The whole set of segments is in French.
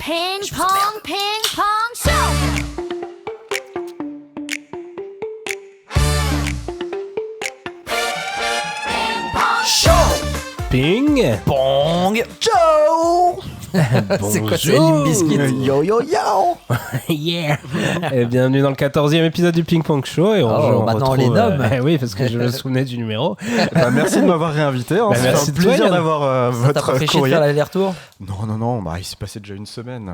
Ping pong show. Ping Pong Ciao. C'est quoi, c'est Limp Bizkit? Yo yo yo. Yeah. Et bienvenue dans le 14e épisode du Ping Pong Show. Et maintenant on les nomme. Oui, parce que je me souvenais du numéro. Merci de m'avoir réinvité. Bah, Ça merci fait de un plaisir toi, d'avoir T'as pas votre fait chier de courrier. faire l'aller-retour? Non, il s'est passé déjà une semaine.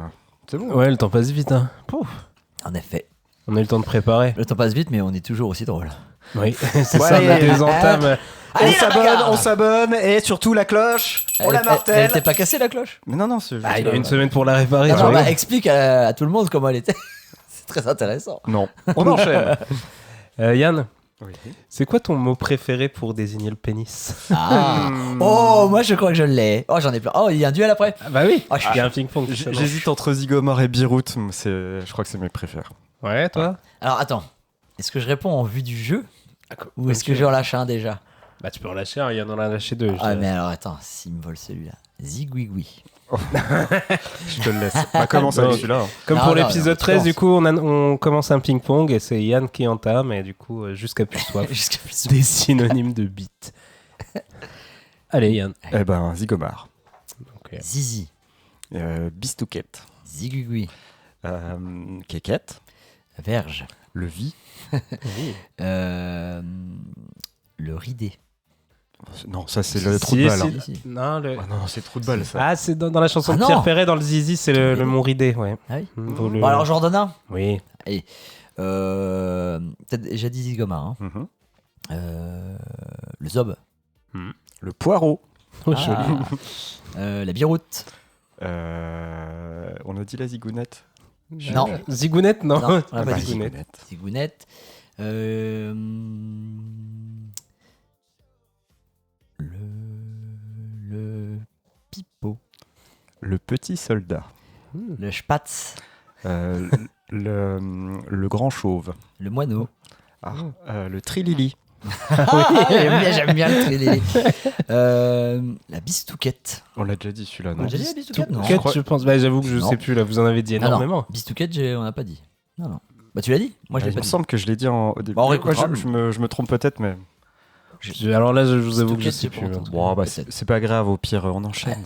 C'est bon. Ouais, le temps passe vite. Hein. Pouf. En effet. On a eu le temps de préparer. Le temps passe vite, mais on est toujours aussi drôle. Oui, c'est Ouais, ça, on a allez. des entames. Allez, on s'abonne et surtout la cloche. On la Elle martèle. était pas cassée la cloche? Mais non, c'est juste. Il y a une semaine pour la réparer. Non, tu non, vois. bah, explique à tout le monde comment elle était. C'est très intéressant. Non. On enchaîne. Yann, Oui. c'est quoi ton mot préféré pour désigner le pénis? Ah. Oh, moi je crois que je l'ai. Oh, j'en ai plein. Oh, il y a un duel après. Ah bah oui, Ah, je suis il y a un ping-pong. J'hésite entre Zygomar et Beyrouth. Je crois que c'est mes préférés. Ouais, toi? Alors attends, est-ce que je réponds en vue du jeu ou comme est-ce tu que veux. j'en lâche un déjà? Bah tu peux en lâcher un, Yann en a lâché deux. Ah, mais alors attends, s'il me vole celui-là. Zigouigoui. Je te le laisse. Bah, commence avec Non. celui-là. Comme Non, pour non, l'épisode non, 13, tu du coup, on commence un ping-pong et c'est Yann qui entame. Et du coup, jusqu'à plus soif, Jusqu'à plus. des synonymes de bite. Allez, Yann. Eh ben, Zygomar. Zizi. Bistouquette. Zigouigoui. Kékette. Verge. Levis. Le ridé. Non, ça c'est le trou de Si, balle. si. hein. Si. Non, le... Ah non, c'est trou de balle ça. Ah, c'est dans la chanson Ah de non. Pierre Perret, dans le Zizi, c'est le mont ridé, ouais. Ah oui. Faut le- Bon, alors j'en redonne un. Oui. T'as déjà dit Zigomar. Hein. Mhm. Le zob. Le poireau. Oh, Ah. joli. La biroute. On a dit la zigounette. Non. Zigounette, non. Non, on a pas Bah, dit. Zigounette. Zigounette. Le pipeau. Le petit soldat. Le spatz. Le grand chauve. Le moineau. Le trilili. J'aime bien le télé. La bistouquette. On l'a déjà dit celui-là, On non a déjà dit la bistouquette? Non. Quête, je pense. Bah, j'avoue que je Non. sais plus, là, vous en avez dit Ah, non. énormément. Bistouquette, on n'a pas dit. Non. Bah tu l'as dit? Moi je l'ai Il pas me dit. semble que je l'ai dit au début. Bah, on réécoutera. Moi, je me trompe peut-être, mais Alors là, je vous avoue que je Bistouquette, sais j'ai plus. pas hein. entendu. bon, bah, Peut-être. c'est pas grave. Au pire, on enchaîne.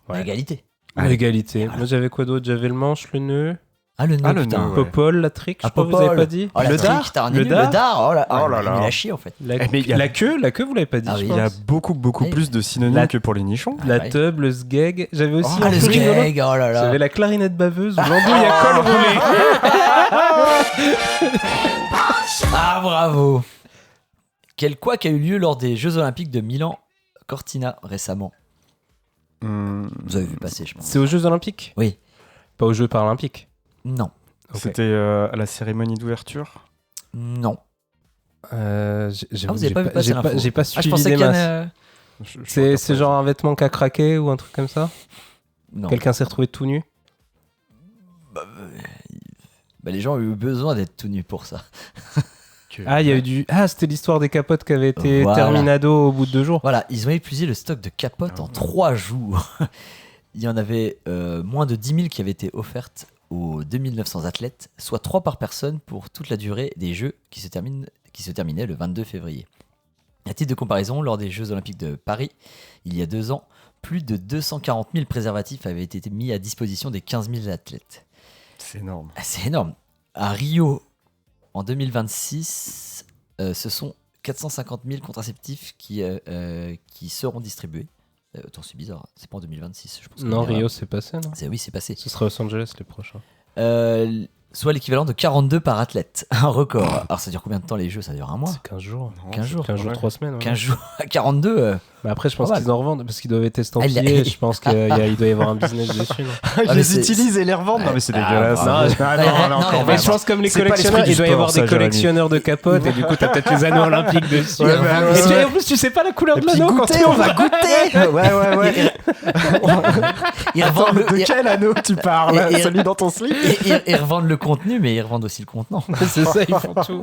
Ouais. Égalité. Allez. Égalité. Voilà. Moi, j'avais quoi d'autre? J'avais le manche, le nœud, Ah le nœud, Ah, le putain. nœud, ouais. Popol, la trique, je Ah, crois que vous avez Popol. pas dit. Oh, la Le trique, dard, t'as un le nul. dard, Le dard. Oh là, Oh là là. Il a chier en fait. la Eh, mais il y a- la queue, vous l'avez pas dit. Ah je oui. Il y a pense. beaucoup Oui. plus de synonymes La- que pour les nichons. La ouais. teub, le sgeg. J'avais aussi Ah un le truc rigolo. sgeg, oh là là. J'avais la clarinette baveuse, l'andouille à col roulé. Ah bravo. Quel couac a eu lieu lors des Jeux Olympiques de Milan Cortina récemment? Vous avez vu passer, je pense. C'est aux Jeux Olympiques? Oui. Pas aux Jeux Paralympiques. Non. Ok. C'était à la cérémonie d'ouverture. Non. J'ai vous avez pas vu passer l'info. j'ai pas Ah, je suivi pensais des qu'il y en masses. a... C'est genre un vêtement qui a craqué ou un truc comme ça? Non. Quelqu'un s'est retrouvé tout nu? Bah, les gens ont eu besoin d'être tout nus pour ça. Ah, il y a eu du. Ah, c'était l'histoire des capotes qui avaient été Voilà. terminado au bout de 2 jours. Voilà, ils ont épuisé le stock de capotes en 3 jours. Il y en avait moins de 10 000 qui avaient été offertes aux 2900 athlètes, soit 3 par personne pour toute la durée des Jeux qui se terminaient le 22 février. À titre de comparaison, lors des Jeux Olympiques de Paris, il y a 2 ans, plus de 240 000 préservatifs avaient été mis à disposition des 15 000 athlètes. C'est énorme. Ah, c'est énorme. À Rio, en 2026, ce sont 450 000 contraceptifs qui seront distribués. Attends, c'est bizarre, c'est pas en 2026. Je pense Non, qu'on ira. Rio, c'est passé, non? Oui, c'est passé. Ce sera Los Angeles les prochains. Soit l'équivalent de 42 par athlète. Un record. Alors ça dure combien de temps les Jeux? Ça dure un mois? C'est 15 jours. Non, 15 jours. 15 jours, Ouais. 3 semaines. ouais. 15 jours à 42 Mais après, je pense Pas mal. qu'ils en revendent parce qu'ils doivent être Ah, estampillés. il a- Je pense qu'il doit y avoir un business dessus. Non, Ils mais les c'est- utilisent et les revendent. Non, mais c'est Ah, dégueulasse. bravo. Non, Non, mais je pense comme les C'est pas collectionneurs, l'esprit il du doit y sport, avoir ça, des Jérémy. collectionneurs de capotes et du coup, t'as peut-être les anneaux olympiques dessus. Ouais, bah, ouais, Et tu- ouais. et en plus, tu sais pas la couleur Et de puis l'anneau quand goûter, tu on va goûter. Ouais. Ils Attends, revendent, de quel anneau tu parles? et- Celui dans ton slip? ils revendent le contenu, mais ils revendent aussi le contenant. C'est ça, ils font tout.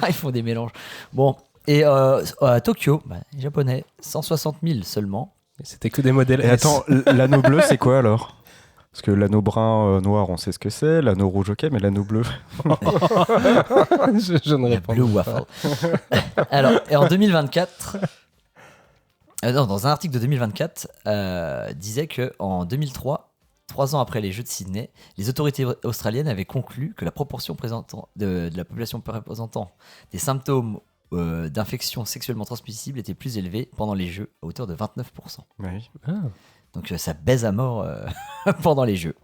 Ah, ils font des mélanges. Bon, et à Tokyo, les Japonais, 160 000 seulement. C'était que des modèles Et S. attends, l'anneau bleu, c'est quoi alors? Parce que l'anneau brun noir, on sait ce que c'est. L'anneau rouge, ok, mais l'anneau bleu. je ne La réponds Blue pas. Waffle. Alors, et en 2024, non, dans un article de 2024, disait qu'en 2003, 3 ans après les Jeux de Sydney, les autorités australiennes avaient conclu que la proportion de la population présentant des symptômes d'infection sexuellement transmissible était plus élevée pendant les Jeux, à hauteur de 29%. Oui. Ah. Donc ça baise à mort pendant les Jeux.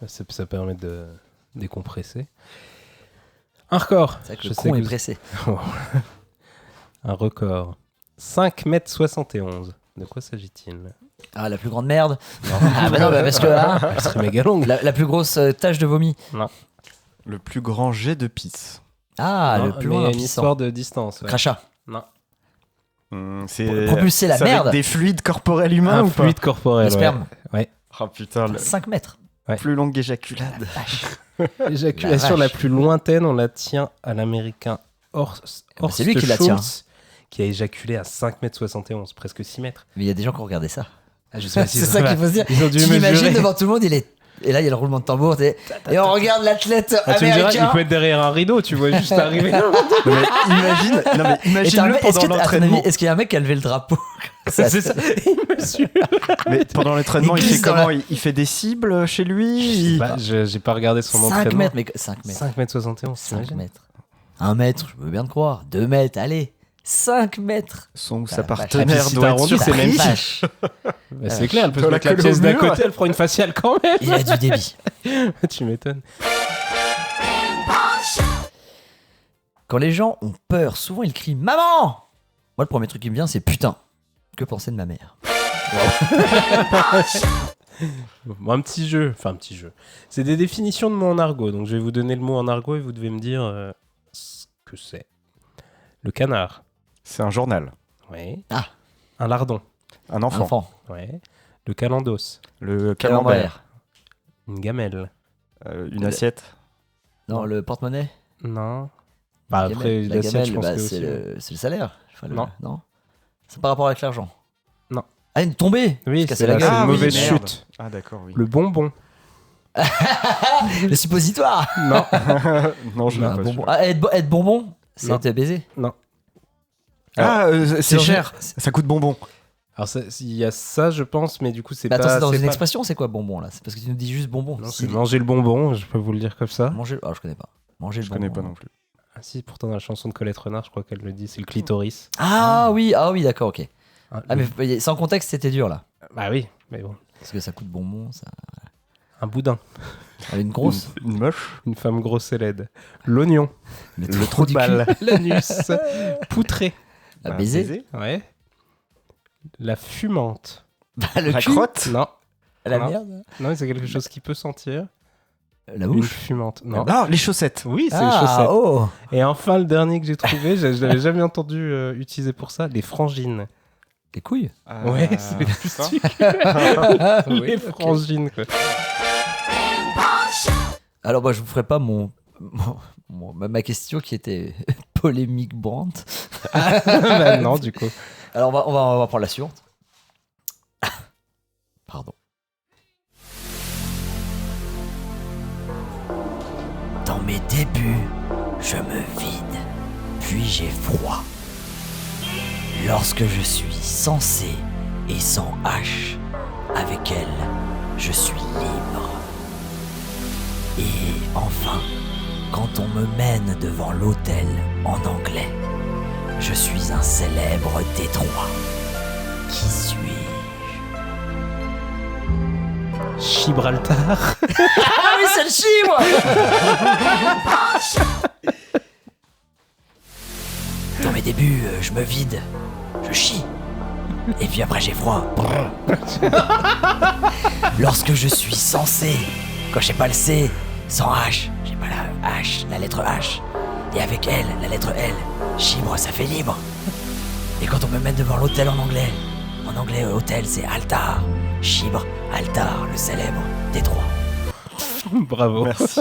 Ça permet de décompresser. Un record. C'est vrai que Je le sais con que est vous- pressé. Un record. 5,71 m. De quoi s'agit-il? Ah, la plus grande merde. Ah bah non, bah parce que hein, Elle serait méga longue. la plus grosse tache de vomi. Le plus grand jet de pisse. Ah, Non, le plus mais il y loin a une histoire de distance. Ouais. Crachat. Non. C'est Propulser la c'est avec merde. des fluides corporels humains Un ou pas? fluide corporel. Le sperme. Oh putain, le 5 mètres. plus longue éjaculade. L'éjaculation La la vache. plus lointaine, on la tient à l'américain Horst c'est lui qui la tient. Schultz, qui a éjaculé à 5,71 m, presque 6 mètres. Mais il y a des gens qui ont regardé ça. Ah, je sais pas si C'est ça qu'il faut se dire. Ils ont dû Tu l'imagines mesurer. devant tout le monde, et là il y a le roulement de tambour. Et on regarde l'athlète Ah, tu me diras, il américain. peut être derrière un rideau, tu vois juste arriver. Non, mais Et t'as un imagine-le mec- est-ce pendant que, à ton l'entraînement. avis, est-ce qu'il y a un mec qui a levé le drapeau C'est ça. Il mesure. Mais pendant l'entraînement, Il il fait glisse dans comment? Il fait des cibles chez lui? Il- Bah, j'ai pas regardé son 5 entraînement. mètres, mais 5 mètres. 5,71 m, 5 t'imagines? mètres. 1 mètre, je veux bien te croire. 2 mètres, allez. 5 mètres. Son ou Ah, sa vache. partenaire Ah, puis si doit t'as être arrondi, sur c'est même prise. Vache. Bah, c'est clair, elle peut se Dans la mettre la colle au pièce d'à mur. côté, elle prend une faciale quand même. Il a du débit. Tu m'étonnes. Quand les gens ont peur, souvent ils crient maman. Moi, le premier truc qui me vient, c'est putain. Que penser de ma mère? Bon, un petit jeu. Enfin, un petit jeu. C'est des définitions de mots en argot. Donc, je vais vous donner le mot en argot et vous devez me dire ce que c'est. Le canard. C'est un journal. Ouais. Ah. Un lardon. Un enfant. Enfant. Ouais. Le calendos. Le camembert. Une gamelle. Une assiette. Non, le porte-monnaie. Non. Bah, La après, gamelle, l'assiette, je pense bah, que c'est aussi. le salaire. Enfin, Non. C'est par rapport avec l'argent. Non. Ah, une tombée. Oui, Se casser c'est la la gueule. c'est une Ah oui, mauvaise merde. chute. Ah d'accord, oui. Le bonbon. Le suppositoire. Non. Non, je l'ai Un pas. bonbon. celui-là. Ah, être bonbon, c'est Non. être baisé. Ah, c'est dans cher. Ça coûte bonbon. Alors, il y a ça, je pense, mais du coup, c'est Mais pas. attends, c'est dans c'est une pas- expression, c'est quoi bonbon là? C'est parce que tu nous dis juste bonbon. Non, Si- c'est manger le bonbon, je peux vous le dire comme ça. Manger. Ah, je connais pas. Manger le Je bonbon. connais pas non plus. Ah si, pourtant dans la chanson de Colette Renard, je crois qu'elle le dit, c'est le clitoris. Ah oui, d'accord, ok. Ah, Ah, mais sans contexte, c'était dur là. Bah oui, mais bon. Parce que ça coûte bonbon, ça. Un boudin, Ah, une grosse. Une moche. une femme grosse et laide. L'oignon, Le trou de balle. l'anus, poutré, À Bah, baiser. ouais. La fumante. Bah, le La cul. crotte. Non, La Non. merde. non, mais c'est quelque chose qui peut sentir. La Une bouche. fumante. Non. Ah, les chaussettes. Oui, c'est les Ah, chaussettes. oh. Et enfin, le dernier que j'ai trouvé, je l'avais jamais entendu utiliser pour ça, les frangines. Les couilles. Ouais, c'est les plus ça. stupides. Oui, Les ok. frangines, quoi. Alors, moi, je vous ferai pas ma question qui était polémique Brandt. Bah non, du coup. Alors, on va prendre la suivante. Pardon. Dans mes débuts, je me vide, puis j'ai froid. Lorsque je suis sans C et sans H, avec elle, je suis libre. Et enfin, quand on me mène devant l'autel en anglais, je suis un célèbre détroit. Qui suis-je? Gibraltar. Ah oui, c'est le chibre. Dans mes débuts, je me vide, je chie. Et puis après j'ai froid. Lorsque je suis sans C, quand j'ai pas le C, sans H, j'ai pas la H, la lettre H. Et avec L, la lettre L, chibre, ça fait libre. Et quand on me met devant l'hôtel en anglais hôtel c'est altar. Chibre, altar, le célèbre Détroit. Bravo. Merci.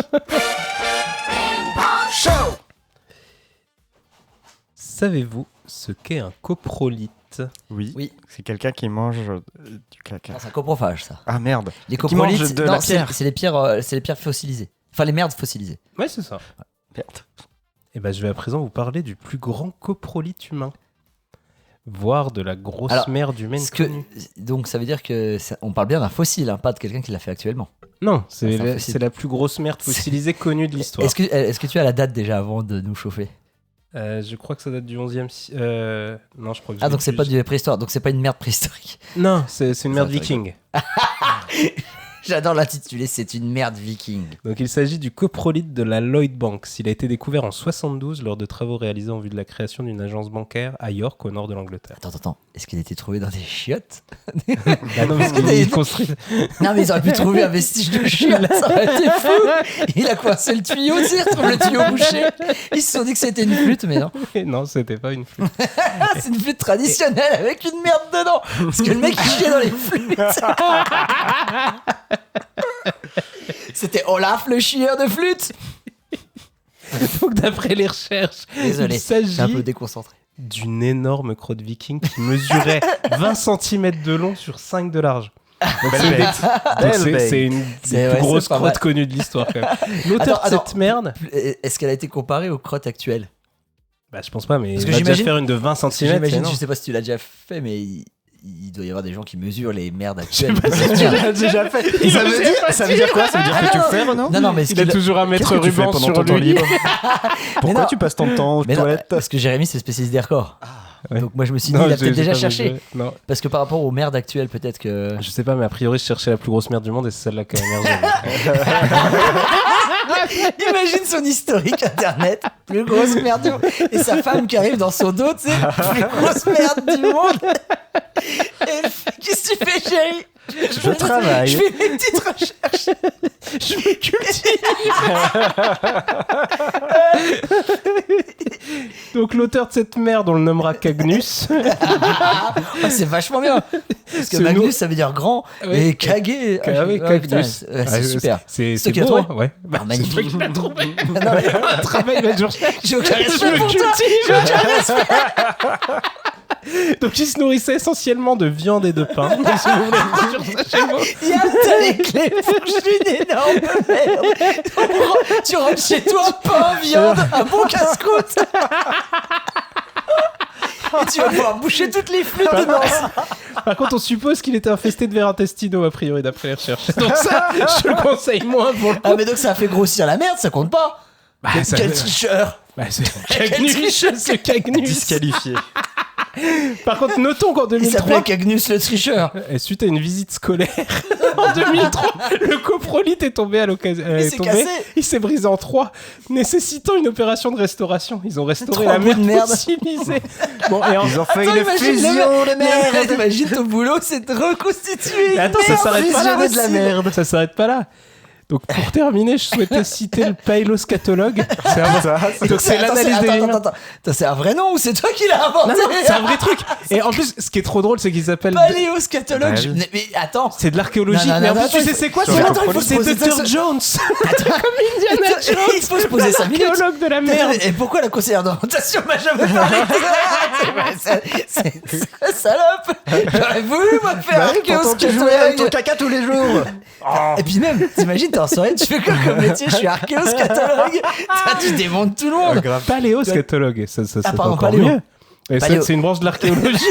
Savez-vous ce qu'est un coprolite? coprolite. Oui. Oui. C'est quelqu'un qui mange du caca. Non, c'est un coprophage, ça. Ah merde. Les Qui mange coprolites, de non, la c'est pierre. c'est les pierres fossilisées. Enfin, les merdes fossilisées. Ouais, c'est ça. Merde. Et ben, je vais à présent vous parler du plus grand coprolite humain. Voire de la grosse Alors, merde humaine connue. Donc, ça veut dire que on parle bien d'un fossile, hein, pas de quelqu'un qui l'a fait actuellement. Non, c'est c'est un fossile. c'est la plus grosse merde fossilisée connue de l'histoire. Est-ce que tu as la date déjà avant de nous chauffer? Je crois que ça date du 11e siècle. Non, je crois que je Ah, l'ai donc c'est plus. pas du préhistoire, donc c'est pas une merde préhistorique. Non, c'est une merde Ça, viking. J'adore l'intitulé, c'est une merde viking. Donc il s'agit du coprolite de la Lloyd Banks. Il a été découvert en 72 lors de travaux réalisés en vue de la création d'une agence bancaire à York, au nord de l'Angleterre. Attends, est-ce qu'il a été trouvé dans des chiottes? Ah non, parce qu'il construit. Non, mais ils auraient pu trouver un vestige de chiottes, ça aurait été fou. Il a coincé le tuyau, tu sais, il retrouve le tuyau bouché. Ils se sont dit que c'était une flûte, mais non. Non, c'était pas une flûte. Ah, c'est une flûte traditionnelle avec une merde dedans. Parce que le mec il chiait dans les flûtes. C'était Olaf le chieur de flûte. Donc d'après les recherches, Désolé, il je suis un s'agit peu déconcentré. d'une énorme crotte viking qui mesurait 20 cm de long sur 5 de large. Donc Belle c'est une des- bête. donc Belle c'est- bête. c'est une C'est- des ouais, plus grosses c'est pas mal. crottes connues de l'histoire quand même. L'auteur de Attends, cette merde, Est-ce qu'elle a été comparée aux crottes actuelles? bah, je pense pas, mais Parce il que va déjà j'imagine- faire une de 20 Parce que cm. j'imagine, je sais pas si tu l'as déjà fait, mais il doit y avoir des gens qui mesurent les merdes actuelles. pas si tu Tu l'as déjà fait. Ça veut dire quoi? Ça veut dire que tu le fais, Renaud? Non, mais Il a toujours un maître Qu'est-ce que tu fais ruban pendant sur ton temps lui. libre? Mais Pourquoi non. tu passes ton temps aux Mais non, toilettes? parce que Jérémy c'est spécialiste des records. ouais. Donc moi je me suis dit, Non, il a j'ai peut-être déjà pas cherché. mesuré. Non, Parce que par rapport aux merdes actuelles, peut-être que. je sais pas, mais a priori, je cherchais la plus grosse merde du monde et c'est celle-là qui a émergé. Imagine son historique internet, plus grosse merde du monde. Et sa femme qui arrive dans son dos, tu sais, plus grosse merde du monde. Et elle fait, qu'est-ce que tu fais, chérie? Je travaille. Je fais mes petites recherches. Je me cultive. Donc l'auteur de cette merde, on le nommera Cagnus. Ah, c'est vachement bien. Parce que Ce Magnus, nom- ça veut dire grand. Ouais. Et Kagé. Ah oui, putain, Cagnus. c'est Ah, super. C'est C'est toi qui beau, l'as hein, ouais. Bah, Ah, magnifique. c'est toi qui l'as trouvé. Non, mais- Travail, bah, je recherche. J'ai aucun Je respect me pour toi. cultive. J'ai aucun respect. Donc il se nourrissait essentiellement de viande et de pain. Si vous voulez me dire ça chez vous. Yann, t'as les clés pour que je suis une énorme merde. Tu rentres chez toi, pain, viande, un bon casse-croûte. Et tu vas pouvoir boucher toutes les flûtes dedans. Par contre, on suppose qu'il était infesté de vers intestinaux, a priori, d'après les recherches. Donc ça, je le conseille moins pour le coup. Ah, mais donc ça a fait grossir la merde, ça compte pas. Bah, ça- Quel tricheur. bah, c'est Cagnus, c'est Cagnus. Disqualifié. Par contre, notons qu'en Il 2003, s'appelait Cagnus le tricheur. suite à une visite scolaire, en 2003, le coprolite est tombé à l'occasion. Il s'est cassé. Il s'est brisé en trois, nécessitant une opération de restauration. Ils ont restauré Trois la bouts de merde merde. fossilisée. Bon, et en... Ils ont fait Attends, une imagine fusion de merde. Imagine ton boulot, c'est de reconstituer. Mais attends, ça Merde, s'arrête pas là. fusionner de la merde. Ça s'arrête pas là. Donc pour terminer, je souhaitais citer le paéloscatologue. C'est un- Donc c'est Attends, l'analyse des humains. Attends, c'est un vrai nom ou c'est toi qui l'as inventé? Non, non, c'est un vrai truc. Et en plus, ce qui est trop drôle, c'est qu'ils s'appellent. Paléoscatologue. Bah oui. Mais attends. C'est de l'archéologie. Non, non, Mais en non, plus, tu attends, sais, il c'est quoi faut- ce Attends, nom il faut se C'est poser Dr. ça- Jones. Comme Indiana Jones. Il faut se poser 5 minutes. L'archéologue de la merde. Et pourquoi la conseillère d'orientation m'a jamais parlé de ça? C'est salope. J'aurais voulu, moi, faire Bah oui, pourtant, tu jouais avec ton archéoscatologue. caca tous les jours. Et puis même, t'imagines, t'es en soirée, tu fais quoi comme métier? Je suis archéoscatologue. Tu démontes tout le monde. Paléoscatologue. Ça Ah, c'est pardon, encore paléo. mieux. Et ça, Paléo. c'est une branche de l'archéologie.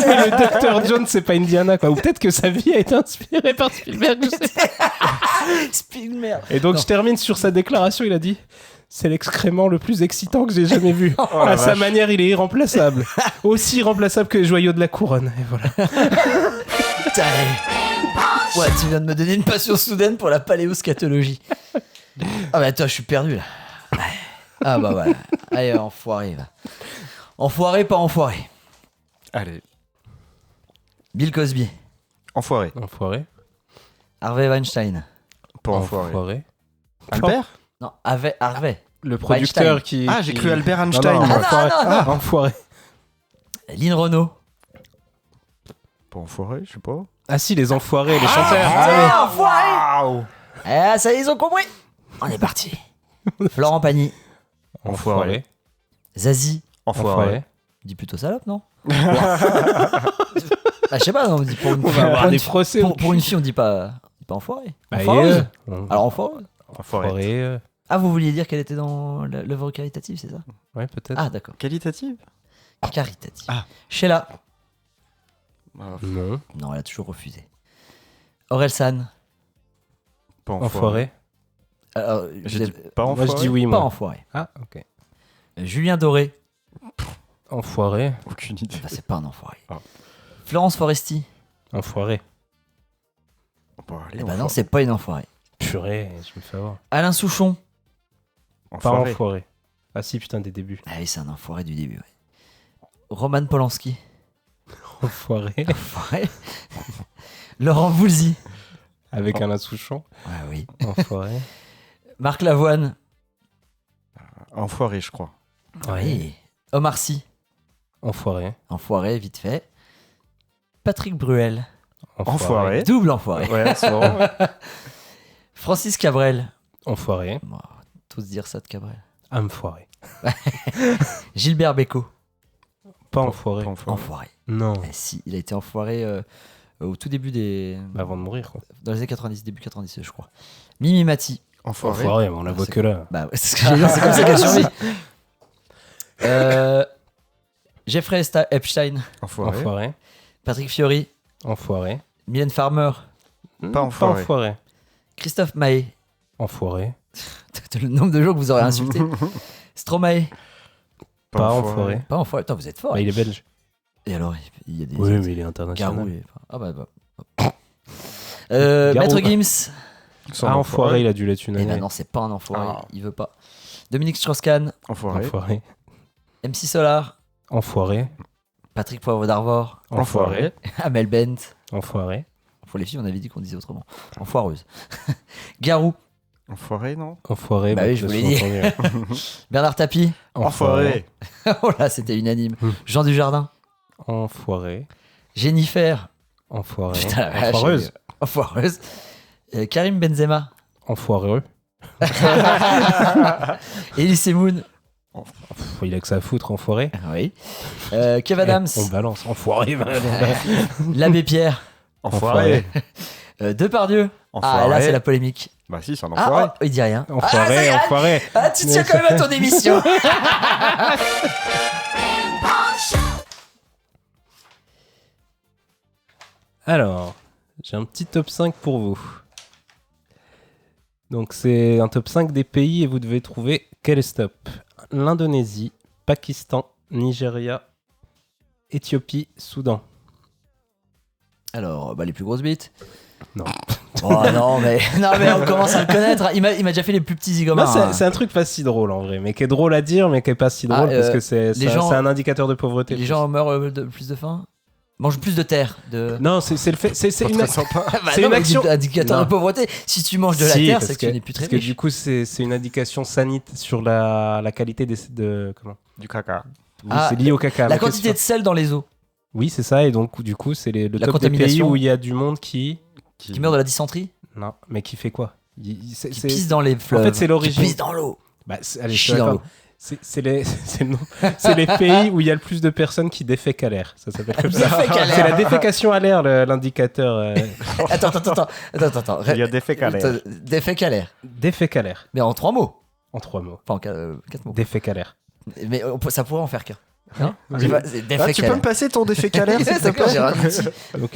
Mais le Dr. Jones, c'est pas Indiana, quoi. Ou peut-être que sa vie a été inspirée par Spielberg, je sais pas. Spielberg. Et donc, Non. je termine sur sa déclaration. Il a dit: c'est l'excrément le plus excitant que j'ai jamais vu. la À sa vache. manière, il est irremplaçable. Aussi irremplaçable que les joyaux de la couronne. Et voilà. Putain. Ouais, tu viens de me donner une passion soudaine pour la paléoscatologie. Ah bah attends, je suis perdu là. Ah bah voilà. Allez, enfoiré là. Enfoiré, pas enfoiré. Allez, Bill Cosby, enfoiré. Enfoiré. Harvey Weinstein. Pas enfoiré. Albert. Albert? Non, Harvey. Le producteur Weinstein. qui. Ah, j'ai qui- cru Albert Non, Einstein. non, Ah, enfoiré. non, non, non. Enfoiré. Lynn Renault. Pas enfoiré, je sais pas. Ah si, les enfoirés, les chanteurs. Ah, enfoiré. Waouh! Ah, ça y est, ils ont compris. On est parti. Florent Pagny. Enfoiré. Zazie. Enfoiré. dis plutôt salope, non? Je sais pas, non, on dit pour une On va avoir pour des une- procès. pour une fille, on dit pas enfoiré. Bah, Enfoireuse. on- Alors enfoireuse. Enfoiré. Ah, vous vouliez dire qu'elle était dans l'œuvre caritative, c'est ça? Ouais, peut-être. Ah, d'accord. Qualitative Caritative. Ah. Sheila. Non. Non, elle a toujours refusé. Orelsan. Pas Enfoiré. Alors, J'ai dit pas Moi, enfoiré. je dis oui, pas moi. enfoiré. Ah, ok. Julien Doré. Enfoiré. Aucune idée. Bah, c'est pas un enfoiré. Ah. Florence Foresti. Enfoiré. Bon, allez, Eh ben non, c'est pas une enfoirée. Purée, je me fais avoir. Alain Souchon. Pas enfoiré. enfoiré. Ah si, putain, des débuts. Ah oui, c'est un enfoiré du début, ouais. Roman Polanski. Enfoiré. Enfoiré. Laurent Voulzy. Avec Alain Souchon. Ouais, oui. Enfoiré. Marc Lavoine. Enfoiré, je crois. Oui. Omar Sy. Enfoiré. Enfoiré, vite fait. Patrick Bruel. Enfoiré. Double enfoiré. Ouais, c'est marrant. Ouais. Francis Cabrel. Enfoiré. Bon, on va tous dire ça de Cabrel. Enfoiré. Gilbert Bécaud. Pas enfoiré. Pas enfoiré. Enfoiré. Non. Eh si, il a été enfoiré au tout début des. Avant de mourir, quoi. Dans les années 90, début 90, je crois. Mimi Mati. Enfoiré. Enfoiré, mais on la voit c'est- que là. Bah, ouais, c'est ce que j'allais dire, c'est comme ça qu'elle survit. Jeffrey Epstein. Enfoiré. Enfoiré. Patrick Fiori. Enfoiré. Mylène Farmer. Pas enfoiré. Pas enfoiré. Christophe Maé. Enfoiré. Le nombre de gens que vous aurez insulté. Stromae. Pas enfoiré. Pas enfoiré. Putain, vous êtes fort. Bah, il est belge. Et alors, il y a des. Oui, mais il est international. Garou. Ah bah. Garou. Maître Gims. Sans Ah, enfoiré, il a dû l'être une Eh année. ben non, c'est pas un enfoiré. Ah. Il veut pas. Dominique Strauss-Kahn. Enfoiré. Enfoiré. MC Solar. Enfoiré. Patrick Poivre d'Arvor. Enfoiré. Amel Bent. Enfoiré. Pour les filles, on avait dit qu'on disait autrement. Enfoireuse. Garou. Enfoiré, non? Enfoiré. Bah oui, je vous l'ai dit. entendu. Bernard Tapie. Enfoiré. Oh là, c'était unanime. Jean Dujardin. Enfoiré. Jennifer. Enfoiré. Putain, la vache, Enfoireuse. Enfoireuse. Karim Benzema. Enfoireux. Elie Semoun. Pff, il a que ça à foutre, enfoiré. Oui. Kev Adams. On balance. Enfoiré. L'abbé Pierre. Enfoiré. Depardieu. Enfoiré. Ah, là, c'est la polémique. Bah si, c'est un Ah, enfoiré. oh, il dit rien. Enfoiré, enfoiré. Ah, tu tiens quand même à ton émission. Alors, j'ai un petit top 5 pour vous. Donc, c'est un top 5 des pays et vous devez trouver quel est ce top. L'Indonésie, Pakistan, Nigeria, Éthiopie, Soudan. Alors, bah, les plus grosses bites. Non. Oh non, mais on commence à le connaître. Il m'a déjà fait les plus petits Non, zigomards. c'est un truc pas si drôle en vrai, mais qui est drôle à dire, mais qui est pas si drôle Ah, parce que c'est gens- un indicateur de pauvreté. Les gens meurent de plus de faim. Mangent plus de terre. Non, c'est le fait. C'est Pas une. très sympa. Bah C'est non, une mais action- indicateur Non. de pauvreté. Si tu manges de la Si, terre, parce c'est que tu n'es plus très parce que riche. du coup, c'est une indication sanitaire sur la qualité comment Du caca. Oui, Ah, c'est lié au caca. La mais quantité de sel dans les eaux Oui, c'est ça, et donc du coup, c'est le La top des pays contamination. où il y a du monde qui. qui meurent de la dysenterie, Non, mais qui fait quoi qui pissent dans les fleuves. En fait, c'est l'origine. Qui pissent dans l'eau. Bah, allez, je Chie suis dans d'accord. l'eau. C'est les pays où il y a le plus de personnes qui défèquent à l'air. Ça s'appelle comme ça. Défèquent à l'air. C'est la défécation à l'air, l'indicateur. Attends. Il y a des faits calés. Défèque à l'air. Défèque à l'air. Mais en 3 mots. En 3 mots. Enfin, en 4 mots. Défèque à l'air. Mais ça pourrait en faire qu'un. Hein Oui. J'ai pas- c'est Ah, défèque tu à peux l'air. me passer ton défait calaire, s'il te D'accord, j'ai plaît?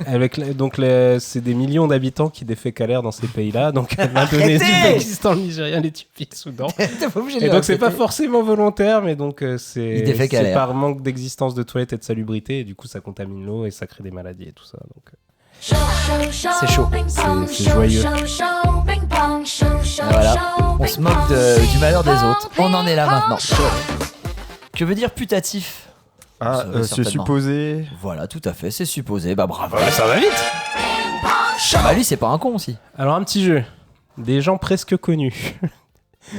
un outil. Donc, c'est des millions d'habitants qui défèquent à l'air dans ces pays-là. Donc l'Indonésie, Arrêtez le Pakistan, le Nigeria, l'Éthiopie, le Soudan. T'es pas obligé de Et le donc c'est pas répéter. forcément volontaire, mais donc Il c'est défèque à l'air. par manque d'existence de toilettes et de salubrité, et du coup ça contamine l'eau et ça crée des maladies et tout ça. Donc C'est chaud. C'est joyeux. Voilà. On se moque du malheur des autres. On en est là maintenant. Que veut dire putatif? Ah, c'est Certainement. supposé. Voilà, tout à fait, c'est supposé. Bah bravo. ça va vite. Ah bah lui, c'est pas un con aussi. Alors un petit jeu, des gens presque connus.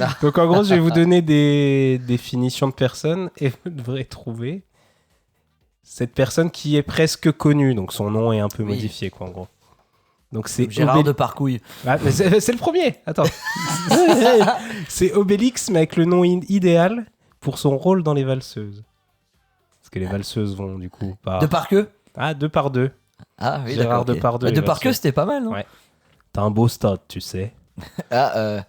Ah. Donc en gros je vais vous donner des définitions de personnes et vous devrez trouver cette personne qui est presque connue. Donc son nom est un peu Oui. modifié quoi en gros. Donc c'est Gérard de Parcouille. Ah, mais c'est le premier. Attends. C'est Obélix, mais avec le nom idéal pour son rôle dans les valseuses. Parce que les valseuses vont du coup par... De par queue. Ah, 2 par 2. Ah oui, Gérard d'accord. ok. Depardieu, Bah, les De par queue, valseuses. c'était pas mal, non? Ouais. T'as un beau stade, tu sais. Ah,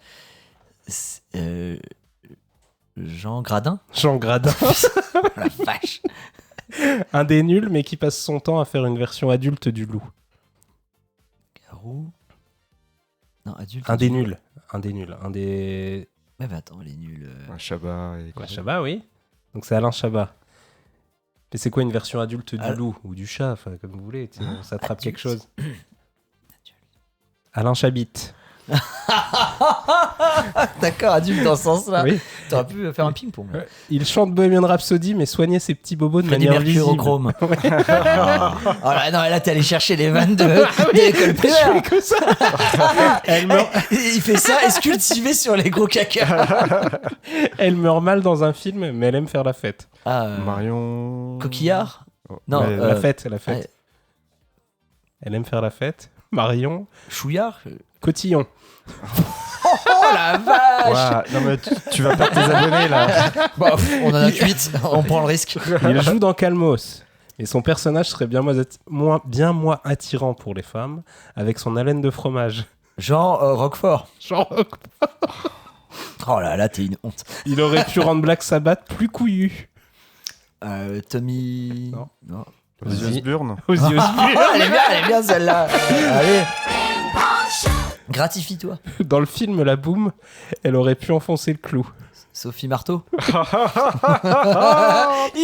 Jean Gradin. Jean Gradin. La vache. Un des nuls, mais qui passe son temps à faire une version adulte du loup. Garou. Non, adulte. Un des nuls. Un des nuls. Un des... Ouais, mais attends, les nuls. Un Chabat et Quoi, Chabat, oui. Donc c'est Alain Chabat. Mais c'est quoi une version adulte du Al- loup ou du chat, enfin, comme vous voulez, tu sais, on s'attrape adulte. quelque chose. Alain Chabit. D'accord, adulte dans ce sens-là. Oui. T'aurais pu faire un ping-pong. là. Ouais. Il chante Bohemian Rhapsody, mais soignait ses petits bobos de Freddie manière Mercury au visible. chrome. Oh là, non, là, t'es allé chercher les vannes de l'école Je primaire. fais que ça. Elle meurt, Il fait ça et se cultiver sur les gros caca. elle meurt mal dans un film, mais elle aime faire la fête. Ah, Marion. Coquillard. Oh, Non, mais- La fête, la fête. ouais. Elle aime faire la fête. Marion. Chouillard. Cotillon. Oh la vache. Ouah, non mais tu vas perdre tes abonnés là. Bon, on en a 8, on prend le risque. Il joue dans Calmos. Et son personnage serait bien moins attirant pour les femmes, avec son haleine de fromage. Jean Roquefort. Genre, Oh là là, t'es une honte. il aurait pu rendre Black Sabbath plus couillu. Tommy. Non. Ozzy Osbourne. Aux yeux Elle est bien celle-là. Allez. Gratifie-toi. Dans le film La Boum, elle aurait pu enfoncer le clou. Sophie Marteau. Il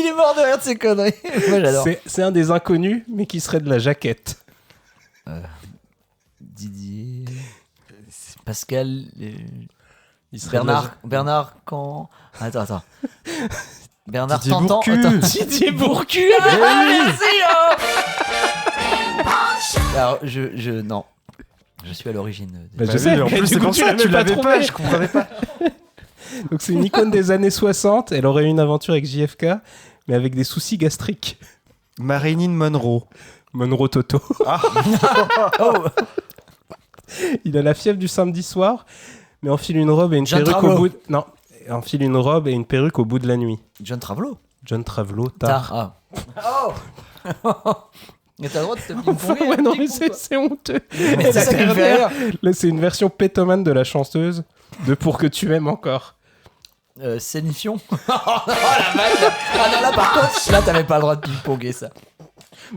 est mort de rire de ces conneries. Moi j'adore. C'est un des inconnus, mais qui serait de la jaquette. Didier. Pascal. Il serait de Bernard quand. Attends. Bernard Didier Tantan. Bourcu. Attends. Didier Bourcu. Ah, merci, oh. Alors, non. Je suis à l'origine. Bah, Bah je oui, sais, en mais plus du c'est coup, pour tu ça l'avais tu pas l'avais trouvé. pas, je comprenais pas. Donc c'est une icône des années 60. Elle aurait eu une aventure avec JFK, mais avec des soucis gastriques. Marilyn Monroe. Monroe Toto. Oh, Il a la fièvre du samedi soir, mais enfile une robe et une John perruque Travolta. au bout. Non, enfile une robe et une perruque au bout de la nuit. John Travolta. John Travolta. Ah. Oh. Mais t'as le droit de te Enfin, ping-ponger. ouais, non, petit mais coup, c'est quoi. c'est honteux. Mais Et c'est la ça qui me fait dernière, rire. là, c'est une version pétomane de la chanteuse de Pour que tu m'aimes encore. Céline Fion. Oh la vache. Ah non, là par contre, là t'avais pas le droit de ping-ponger ça.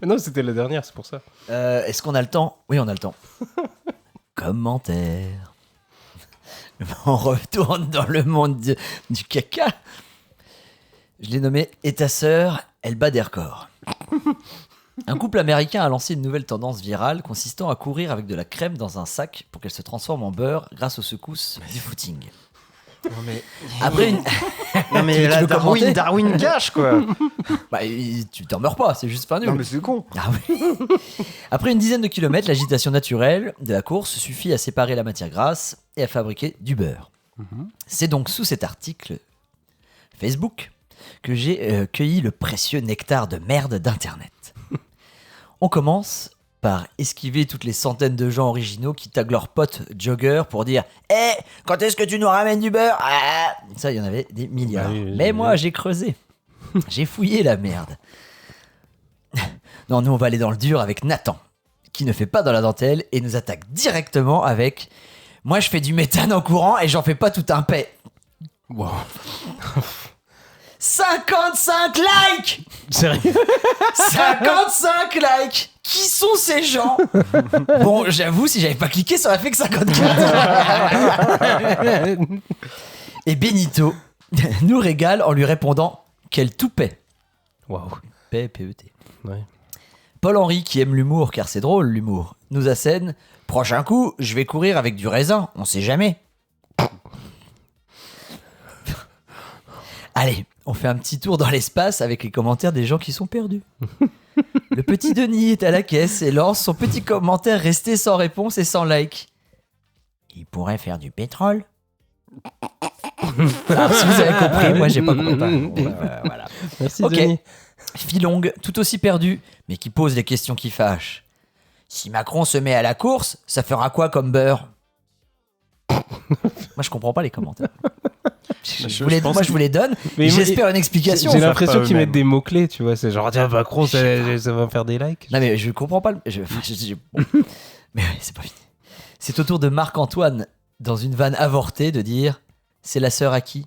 Mais non, c'était la dernière, c'est pour ça. Est-ce qu'on a le temps? Oui, on a le temps. Commentaire. On retourne dans le monde du caca. Je l'ai nommé « Et ta sœur, elle bat des records ». Un couple américain a lancé une nouvelle tendance virale consistant à courir avec de la crème dans un sac pour qu'elle se transforme en beurre grâce aux secousses du footing. Non mais, Après une... non, mais Tu là, veux commenter Darwin gâche quoi. Bah, tu t'en meurs pas, c'est juste pas nul. Non mais c'est con. Ah oui. Après une dizaine de kilomètres, l'agitation naturelle de la course suffit à séparer la matière grasse et à fabriquer du beurre. C'est donc sous cet article Facebook que j'ai cueilli le précieux nectar de merde d'Internet. On commence par esquiver toutes les centaines de gens originaux qui taguent leurs potes joggers pour dire « Eh, quand est-ce que tu nous ramènes du beurre ?» Ah ça, il y en avait des milliards. Bah oui, Mais j'ai moi, vu. j'ai creusé. J'ai fouillé la merde. Non, nous, on va aller dans le dur avec Nathan, qui ne fait pas dans la dentelle et nous attaque directement avec « Moi, je fais du méthane en courant et j'en fais pas tout un paix. Wow. » 55 likes Sérieux? 55 likes. Qui sont ces gens? Bon, j'avoue, si j'avais pas cliqué, ça aurait fait que 54. Et Benito nous régale en lui répondant qu'elle toupait. Waouh. P-E-T. Ouais. Paul-Henri, qui aime l'humour, car c'est drôle l'humour, nous assène « Prochain coup, je vais courir avec du raisin, on sait jamais. » Allez, on fait un petit tour dans l'espace avec les commentaires des gens qui sont perdus. Le petit Denis est à la caisse et lance son petit commentaire resté sans réponse et sans like. Il pourrait faire du pétrole. Alors, si vous avez compris, moi j'ai pas compris. Voilà. Merci Ok. Denis. Philongue, tout aussi perdu, mais qui pose les questions qui fâchent. Si Macron se met à la course, ça fera quoi comme beurre? Moi je comprends pas les commentaires. Moi, je vous les donne. Mais Et moi, j'espère une explication. J'ai savent l'impression pas qu'ils eux-mêmes. mettent des mots-clés, tu vois. C'est genre, tiens, Macron, ça va me faire des likes. Non, mais je comprends pas. Bon. Mais ouais, c'est pas fini. C'est au tour de Marc-Antoine, dans une vanne avortée, de dire c'est la sœur à qui?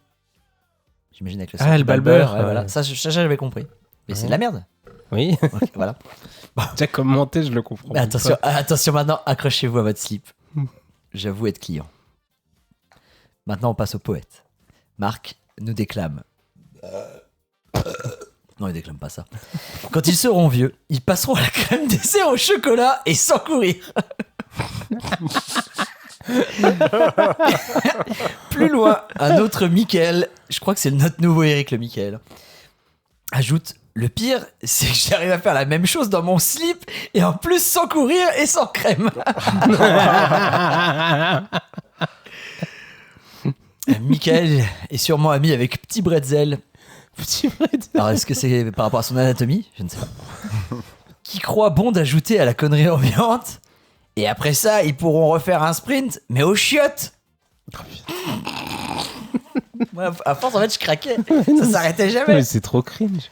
J'imagine avec le Ah, le balbeur, ouais, voilà. ouais. Ça, j'avais compris. Mais c'est de la merde. Oui, Ok, voilà. déjà commenté, je le comprends. Mais attention maintenant, accrochez-vous à votre slip. J'avoue être client. Maintenant, on passe au poète. Marc nous déclame. Non, il déclame pas ça. Quand ils seront vieux, ils passeront à la crème dessert au chocolat et sans courir. Plus loin, un autre Mickaël, je crois que c'est notre nouveau Eric le Mickaël, ajoute: le pire, c'est que j'arrive à faire la même chose dans mon slip et en plus sans courir et sans crème. Mickaël est sûrement ami avec Petit Bretzel. Petit bretzel. Alors, est-ce que c'est par rapport à son anatomie? Je ne sais pas. Qui croit bon d'ajouter à la connerie ambiante. Et après ça, ils pourront refaire un sprint, mais aux chiottes. Ouais, à force, en fait, je craquais. Ça s'arrêtait jamais. Mais c'est trop cringe.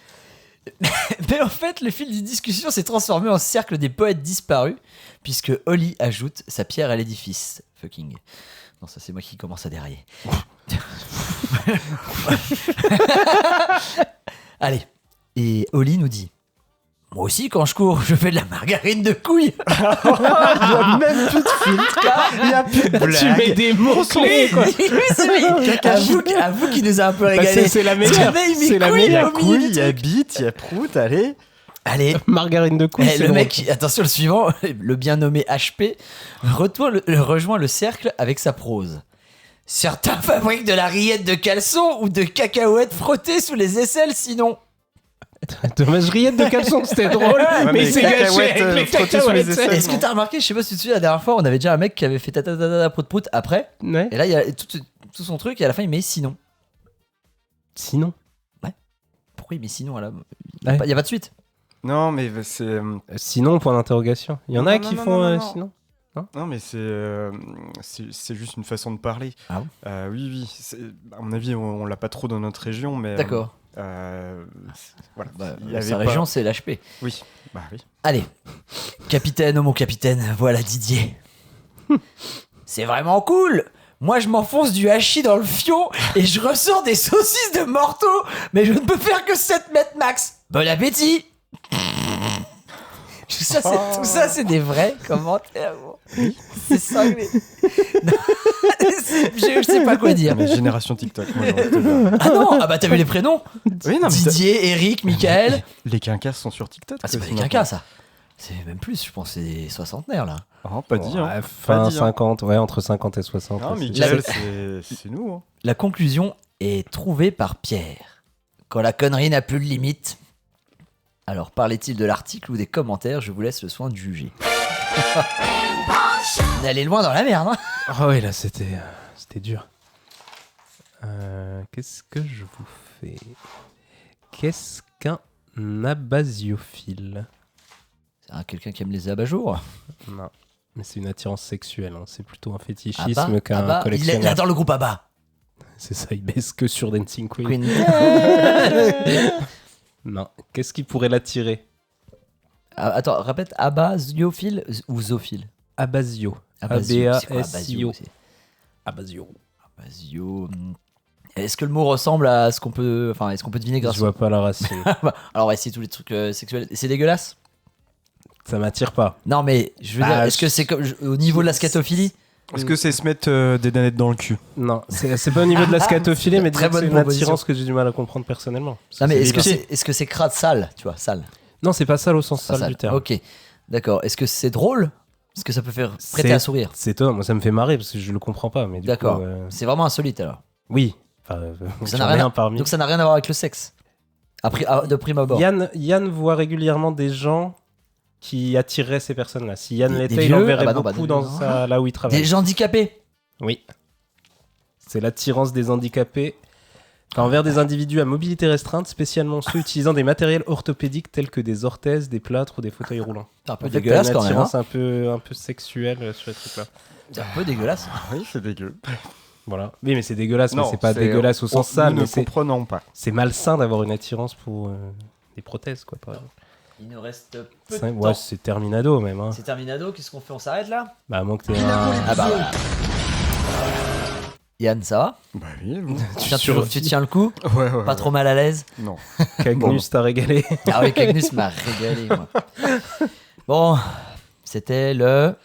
Mais en fait, le fil de discussion s'est transformé en cercle des poètes disparus, puisque Oli ajoute sa pierre à l'édifice. Fucking. Non, ça c'est moi qui commence à dérailler. Allez. Et Oli nous dit: moi aussi, quand je cours, je fais de la margarine de couille. Il n'y a même plus de filtre. Il n'y a plus de blague. Tu mets des mots-clés, quoi. Oui, c'est vrai. Avoue qu'il nous a un peu Bah, régalé. c'est la meilleure. C'est la Il y meilleure. a couille, il y a bite, il y a prout, allez. Allez. Margarine de couille. Eh, le mec, attention, le suivant, le bien nommé HP, rejoint le cercle avec sa prose. Certains fabriquent de la rillette de caleçon ou de cacahuètes frottées sous les aisselles, sinon. Dommage, rillette de caleçon, c'était drôle. Ouais, mais il s'est gâché cacahuètes, avec les frottées sous les cacahuètes. aisselles. Est-ce que t'as remarqué, je sais pas si tu te souviens, la dernière fois, on avait déjà un mec qui avait fait ta prout prout après, Ouais. et là, il y a tout son truc, et à la fin, il met sinon. Sinon. Pourquoi il met sinon là? Ouais. Il y a pas de suite. Non, mais c'est. Sinon, point d'interrogation. Il y en a Non, qui non, font non, non. sinon. Non, mais c'est juste une façon de parler. Ah bon oui, oui. À mon avis, on l'a pas trop dans notre région, mais. D'accord. Voilà. Bah, Il y avait sa pas- région, c'est l'HP. Oui. Bah oui. Allez, capitaine, oh mon capitaine, voilà Didier. C'est vraiment cool. Moi, je m'enfonce du hachis dans le fion et je ressors des saucisses de morteau, mais je ne peux faire que 7 mètres max. Bon appétit. Tout ça, c'est des vrais commentaires. Bon. C'est cinglé. Non, je sais pas quoi dire. Mais génération TikTok, moi, j'ai envie de te dire. Ah non, ah bah t'as vu les prénoms? Oui, non, mais Didier, Eric, Michael. les quinquas sont sur TikTok. Ah, c'est pas aussi, des quinquas, ça. C'est même plus, je pense, c'est des soixantenaires là. maintenant. Pas dit, hein. Ouais, fin Pas dit, hein. 50, ouais, entre 50 et 60. Non, ouais, c'est- Mickaël, c'est nous. Hein. La conclusion est trouvée par Pierre. Quand la connerie n'a plus de limite. Alors parlait-il de l'article ou des commentaires? Je vous laisse le soin de juger. On est allé loin dans la merde, hein. Ah ouais, là, c'était dur. Qu'est-ce que je vous fais? Qu'est-ce qu'un abasiophile? C'est quelqu'un qui aime les abat-jours. Non, mais c'est une attirance sexuelle. Hein. C'est plutôt un Abba, fétichisme qu'un Abba, il est collectionneur. là dans le groupe Abba. C'est ça, il baisse que sur Dancing Queen. Queen. Non, qu'est-ce qui pourrait l'attirer? Ah, attends, répète, abasiophile ou zoophile? Abasio. Abasio, c'est quoi, A-B-A-S-I-O. abasio, c'est- Abasio. Abasio. Est-ce que le mot ressemble à ce qu'on peut, enfin, est-ce qu'on peut deviner Je grâce vois pas la racine. Alors on va essayer tous les trucs sexuels. C'est dégueulasse? Ça m'attire pas. Non mais je veux Bah, dire, est-ce que c'est comme au niveau de la scatophilie? Est-ce que c'est se mettre des danettes dans le cul? Non, c'est pas au niveau de la scatophilie, mais Très disons que c'est bonne une proposition. attirance que j'ai du mal à comprendre personnellement. Parce Non mais c'est est-ce que des- c'est crade sale, tu vois, sale. Non, c'est pas ça au sens Pas sale du terme. Ok, d'accord. Est-ce que c'est drôle? Est-ce que ça peut faire prêter C'est- à sourire? C'est toi, moi ça me fait marrer parce que je le comprends pas. Mais du D'accord. coup, C'est vraiment insolite alors. oui. Enfin, Ça j'en n'a ai rien, un parmi. donc ça n'a rien à voir avec le sexe. De prime abord. Yann voit régulièrement des gens qui attireraient ces personnes-là. Si Yann Des l'était, il vieux en verrait Ah bah non, beaucoup bah, dans là où il travaille. Des gens handicapés. Oui. C'est l'attirance des handicapés envers des individus à mobilité restreinte, spécialement ceux utilisant des matériels orthopédiques tels que des orthèses, des plâtres ou des fauteuils roulants. C'est un peu En fait, dégueulasse t'as une quand même. Hein. attirance un peu sexuelle sur les trucs-là. C'est un peu dégueulasse. Oui, c'est dégueu. Voilà. Oui, mais c'est dégueulasse, mais Non, c'est pas dégueulasse au sens sale, Nous mais ne comprenons pas. c'est malsain d'avoir une attirance pour des prothèses, quoi, par exemple. Il nous reste peu de Ouais, temps. c'est Terminado, même. Hein. C'est Terminado, qu'est-ce qu'on fait? On s'arrête là? Bah, à moins que t'aies un... Ah bah voilà. Yann, ça va? Bah oui, bon. Tu tiens le coup? Ouais. Pas trop mal à l'aise? Non. Cagnus t'a régalé. Ah oui, Cagnus m'a régalé, moi. Bon, c'était le